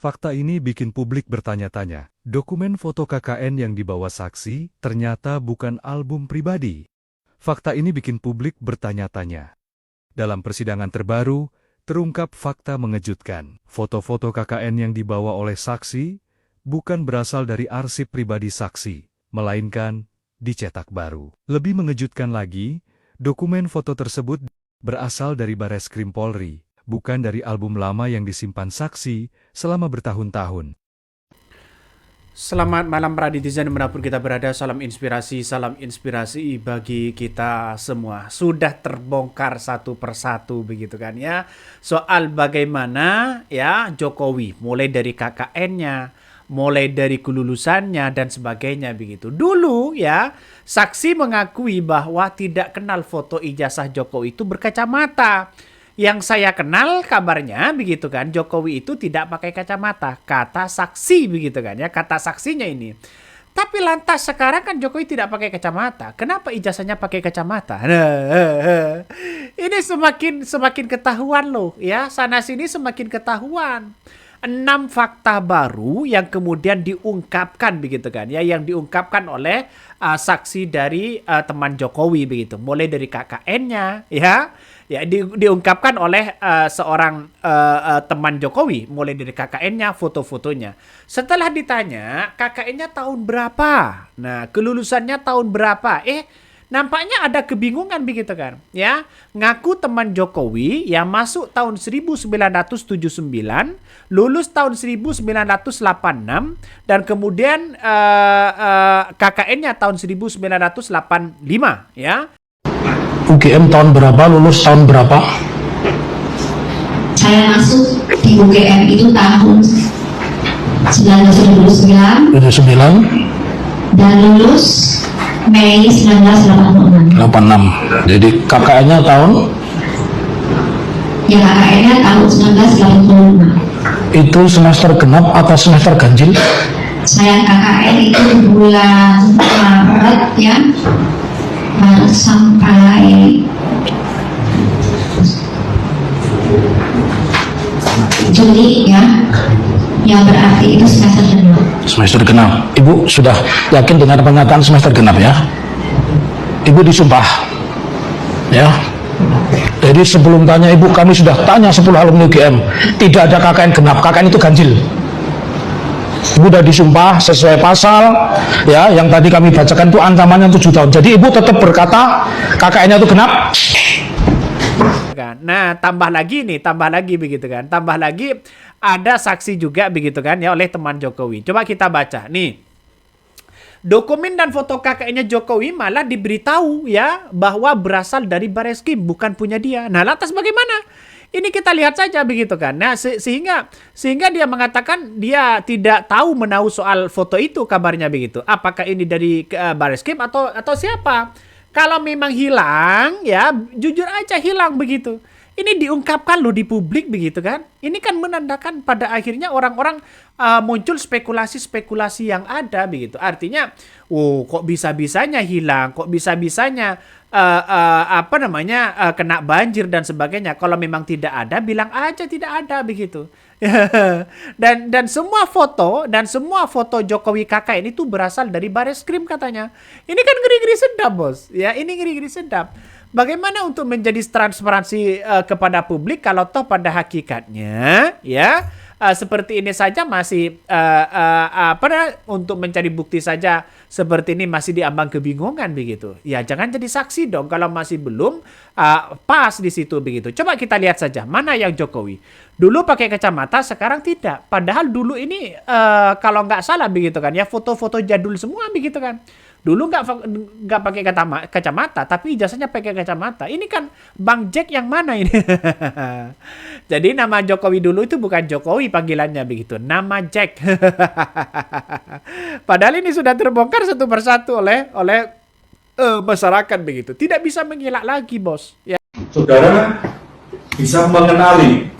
Fakta ini bikin publik bertanya-tanya. Dokumen foto KKN yang dibawa saksi ternyata bukan album pribadi. Fakta ini bikin publik bertanya-tanya. Dalam persidangan terbaru, terungkap fakta mengejutkan. Foto-foto KKN yang dibawa oleh saksi bukan berasal dari arsip pribadi saksi, melainkan dicetak baru. Lebih mengejutkan lagi, dokumen foto tersebut berasal dari Bareskrim Polri, bukan dari album lama yang disimpan saksi selama bertahun-tahun. Selamat malam para netizen dimanapun kita berada, salam inspirasi bagi kita semua. Sudah terbongkar satu persatu begitu kan ya, soal bagaimana ya Jokowi mulai dari KKN-nya, mulai dari kelulusannya dan sebagainya begitu. Dulu ya, saksi mengakui bahwa tidak kenal foto ijazah Jokowi itu berkacamata. Yang saya kenal kabarnya begitu kan, Jokowi itu tidak pakai kacamata, kata saksi begitu kan ya, kata saksinya ini. Tapi lantas sekarang kan Jokowi tidak pakai kacamata, kenapa ijazahnya pakai kacamata? Ini semakin ketahuan loh ya, sana sini semakin ketahuan. 6 fakta baru yang kemudian diungkapkan begitu kan ya, yang diungkapkan oleh saksi dari teman Jokowi begitu, mulai dari KKN-nya ya diungkapkan oleh seorang teman Jokowi, mulai dari KKN-nya, foto-fotonya. Setelah ditanya KKN-nya tahun berapa, nah kelulusannya tahun berapa, nampaknya ada kebingungan begitu kan ya. Ngaku teman Jokowi yang masuk tahun 1979, lulus tahun 1986, dan kemudian KKN-nya tahun 1985 ya. UGM tahun berapa, lulus tahun berapa? Saya masuk di UGM itu tahun 1979 dan lulus Mei 1986. 86. Jadi KKN-nya tahun? Ya, KKN-nya tahun 1985. Itu semester genap atau semester ganjil? Saya KKN itu bulan Maret ya, sampai Juli ya, yang berarti itu semester genap. Semester genap. Ibu sudah yakin dengan pernyataan semester genap ya? Ibu disumpah ya. Jadi sebelum tanya ibu, kami sudah tanya 10 alumni UGM, tidak ada KKN genap, KKN itu ganjil. Ibu sudah disumpah sesuai pasal ya, yang tadi kami bacakan itu ancamannya 7 tahun. Jadi ibu tetap berkata KKN-nya itu genap. Nah, tambah lagi begitu kan. Tambah lagi ada saksi juga begitu kan ya oleh teman Jokowi. Coba kita baca nih. Dokumen dan foto KKN-nya Jokowi malah diberitahu ya bahwa berasal dari Bareskrim, bukan punya dia. Nah, lantas bagaimana? Ini kita lihat saja begitu kan. Nah, sehingga dia mengatakan dia tidak tahu menahu soal foto itu, kabarnya begitu. Apakah ini dari Bareskrim atau siapa? Kalau memang hilang ya, jujur aja hilang begitu. Ini diungkapkan loh di publik begitu kan. Ini kan menandakan pada akhirnya orang-orang muncul spekulasi-spekulasi yang ada begitu. Artinya, kok bisa-bisanya hilang, kok bisa-bisanya kena banjir dan sebagainya. Kalau memang tidak ada, bilang aja tidak ada begitu. dan semua foto Jokowi KKN itu berasal dari Bareskrim katanya. Ini kan ngeri-ngeri sedap, bos. Ya, ini ngeri-ngeri sedap. Bagaimana untuk menjadi transparansi kepada publik kalau toh pada hakikatnya ya seperti ini saja masih untuk mencari bukti saja seperti ini masih diambang kebingungan begitu. Ya jangan jadi saksi dong kalau masih belum pas di situ begitu. Coba kita lihat saja mana yang Jokowi. Dulu pakai kacamata, sekarang tidak. Padahal dulu ini kalau nggak salah begitu kan ya, foto-foto jadul semua begitu kan. Dulu nggak pakai kacamata, tapi ijazahnya pakai kacamata. Ini kan Bang Jack yang mana ini? Jadi nama Jokowi dulu itu bukan Jokowi panggilannya begitu, nama Jack. Padahal ini sudah terbongkar satu persatu oleh masyarakat begitu. Tidak bisa mengelak lagi, bos. Ya. Saudara bisa mengenali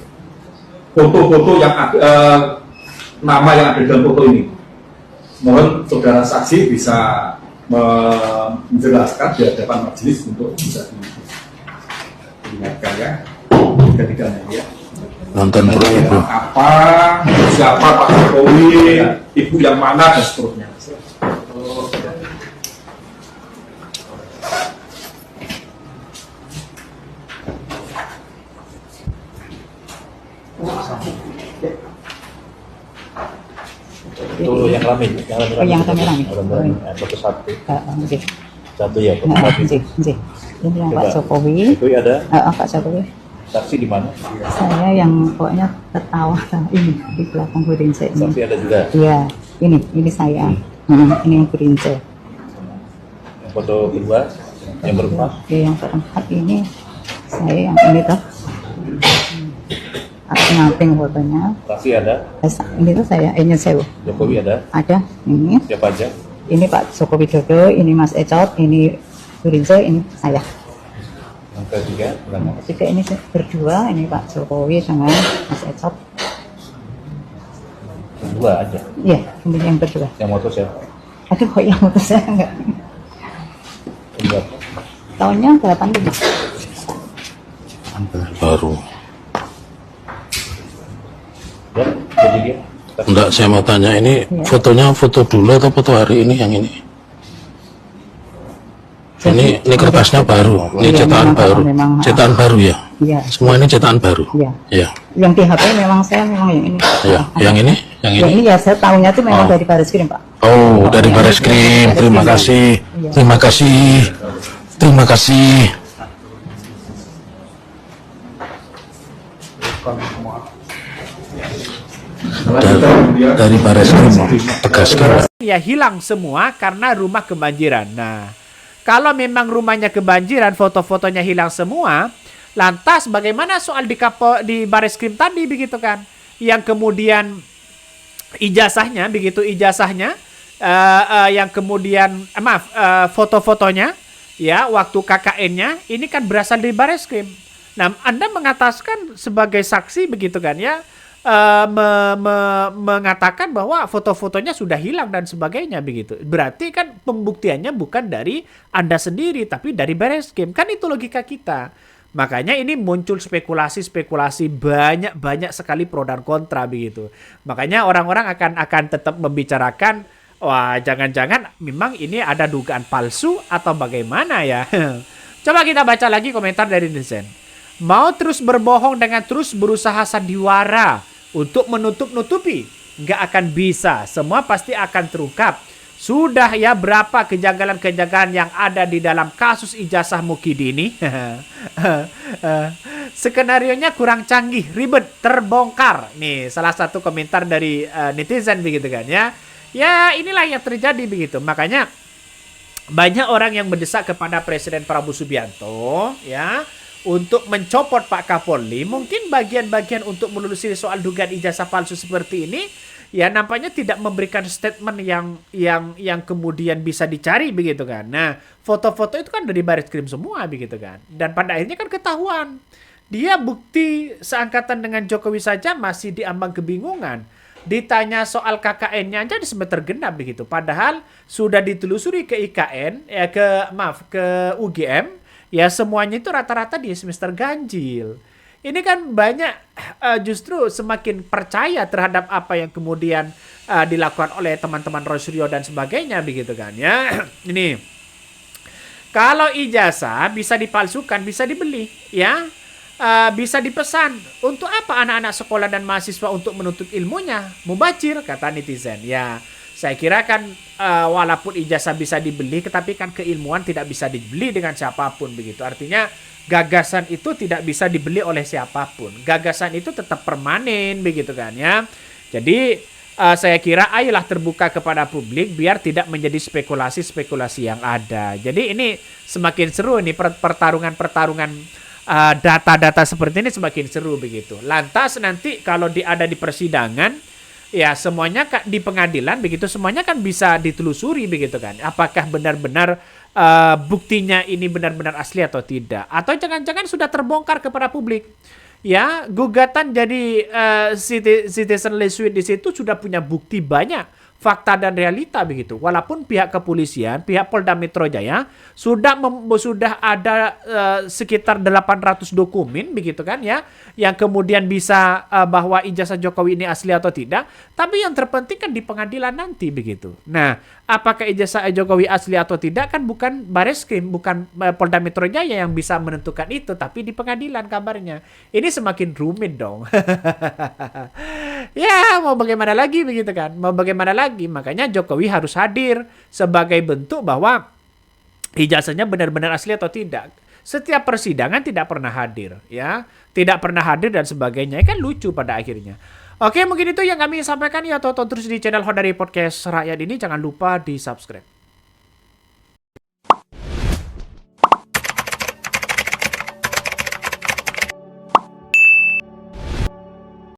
foto-foto yang nama yang ada dalam foto ini. Mohon saudara saksi bisa menjelaskan di hadapan majelis untuk bisa diingatkan ya, ketiganya ya. Nonton terus ibu. Apa, siapa Pak Jokowi, ibu yang mana dan seterusnya. Itu yang rame, Oh, yang rame-rame. foto satu, Nggih. satu ya, foto satu. Nggih. Ini yang Coba. Pak Jokowi. Itu ada Pak Jokowi. saksi di mana? Saya yang pokoknya tertawa ini di belakang Burince ini. Saksi ada juga. Iya, ini saya. Ini yang Burince. Yang foto kedua, yang berempat. Ya, yang keempat ini saya yang ini tuh. Aku nyamping fotonya. Saksi ada, Ini tuh saya, ini saya Jokowi ada, ada ini. siapa aja? Ini Pak Joko Widodo, ini Mas Ecot, ini Burince, ini saya. Yang ketiga, mana? Ketiga ini berdua, ini Pak Jokowi dengan Mas Ecot. Dua aja. Iya, ini yang berdua. Yang moto siapa? Aduh, kok yang motor saya enggak. Enggak. Tahunnya 85. Baru. Ya, jadi dia. Enggak, saya mau tanya ini fotonya foto dulu atau foto hari ini yang ini? Ini kertasnya baru, ini Iya, cetakan memang, baru, memang, cetakan baru ya. Iya. Semua ini cetakan baru. Iya. Ya, Yang di HP memang saya memang yang ini. ya. Yang ini, yang Yang ini. ini ya saya tahunya tuh memang Oh. dari Baris Krim, Pak. Oh, dari Baris Krim. Terima kasih, terima kasih, terima kasih. Dari Baris Krim tegaskan. Ya hilang semua karena rumah kebanjiran. Nah, kalau memang rumahnya kebanjiran, foto-fotonya hilang semua, lantas bagaimana soal di Baris Krim tadi begitu kan? Yang kemudian ijazahnya begitu yang kemudian foto-fotonya ya waktu KKN-nya ini kan berasal dari Baris Krim. Nah, Anda mengatakan sebagai saksi begitu kan ya? Mengatakan bahwa foto-fotonya sudah hilang dan sebagainya begitu. Berarti kan pembuktiannya bukan dari Anda sendiri tapi dari Bareskrim. Kan itu logika kita. Makanya ini muncul spekulasi-spekulasi banyak sekali pro dan kontra begitu. Makanya orang-orang akan tetap membicarakan wah jangan-jangan memang ini ada dugaan palsu atau bagaimana ya. Coba kita baca lagi komentar dari netizen. Mau terus berbohong dengan terus berusaha sandiwara untuk menutup-nutupi. Nggak akan bisa. Semua pasti akan terungkap. Sudah ya berapa kejanggalan-kejanggalan yang ada di dalam kasus ijazah Mukidi ini. Skenarionya kurang canggih, ribet, terbongkar. Nih salah satu komentar dari netizen begitu kan ya. Ya inilah yang terjadi begitu. Makanya banyak orang yang mendesak kepada Presiden Prabowo Subianto ya untuk mencopot Pak Kapolri. Mungkin bagian-bagian untuk menelusuri soal dugaan ijazah palsu seperti ini ya nampaknya tidak memberikan statement yang kemudian bisa dicari begitu kan. Nah, foto-foto itu kan dari Baris Krim semua begitu kan. Dan pada akhirnya kan ketahuan. Dia bukti seangkatan dengan Jokowi saja masih diambang kebingungan. Ditanya soal KKN-nya aja di semester genap begitu. Padahal sudah ditelusuri ke IKN ke UGM. Ya semuanya itu rata-rata di semester ganjil. Ini kan banyak justru semakin percaya terhadap apa yang kemudian dilakukan oleh teman-teman Rosrio dan sebagainya begitu kan ya. Ini kalau ijazah bisa dipalsukan, bisa dibeli ya. Bisa dipesan. Untuk apa anak-anak sekolah dan mahasiswa untuk menuntut ilmunya? Mubazir kata netizen. Ya saya kira kan walaupun ijazah bisa dibeli, tetapi kan keilmuan tidak bisa dibeli dengan siapapun begitu. Artinya gagasan itu tidak bisa dibeli oleh siapapun. Gagasan itu tetap permanen begitu kan ya. Jadi saya kira ayolah terbuka kepada publik biar tidak menjadi spekulasi-spekulasi yang ada. Jadi ini semakin seru nih pertarungan data-data seperti ini semakin seru begitu. Lantas nanti kalau ada di persidangan ya semuanya di pengadilan begitu semuanya kan bisa ditelusuri begitu kan. Apakah benar-benar buktinya ini benar-benar asli atau tidak? Atau jangan-jangan sudah terbongkar kepada publik? Ya, gugatan jadi citizen suite di situ sudah punya bukti banyak. fakta dan realita begitu. Walaupun pihak kepolisian, pihak Polda Metro Jaya sudah ada sekitar 800 dokumen begitu kan ya, yang kemudian bisa bahwa ijazah Jokowi ini asli atau tidak. Tapi yang terpenting kan di pengadilan nanti begitu. Nah, apakah ijazah Jokowi asli atau tidak kan bukan Bareskrim, bukan Polda Metro Jaya yang bisa menentukan itu, tapi di pengadilan kabarnya. Ini semakin rumit dong. Ya, mau bagaimana lagi begitu kan? Mau bagaimana lagi? Makanya Jokowi harus hadir sebagai bentuk bahwa ijazahnya benar-benar asli atau tidak. Setiap persidangan tidak pernah hadir, ya. Tidak pernah hadir dan sebagainya. Kan lucu pada akhirnya. Oke, mungkin itu yang kami sampaikan ya. Tonton terus di channel Honda Podcast Rakyat ini. Jangan lupa di-subscribe.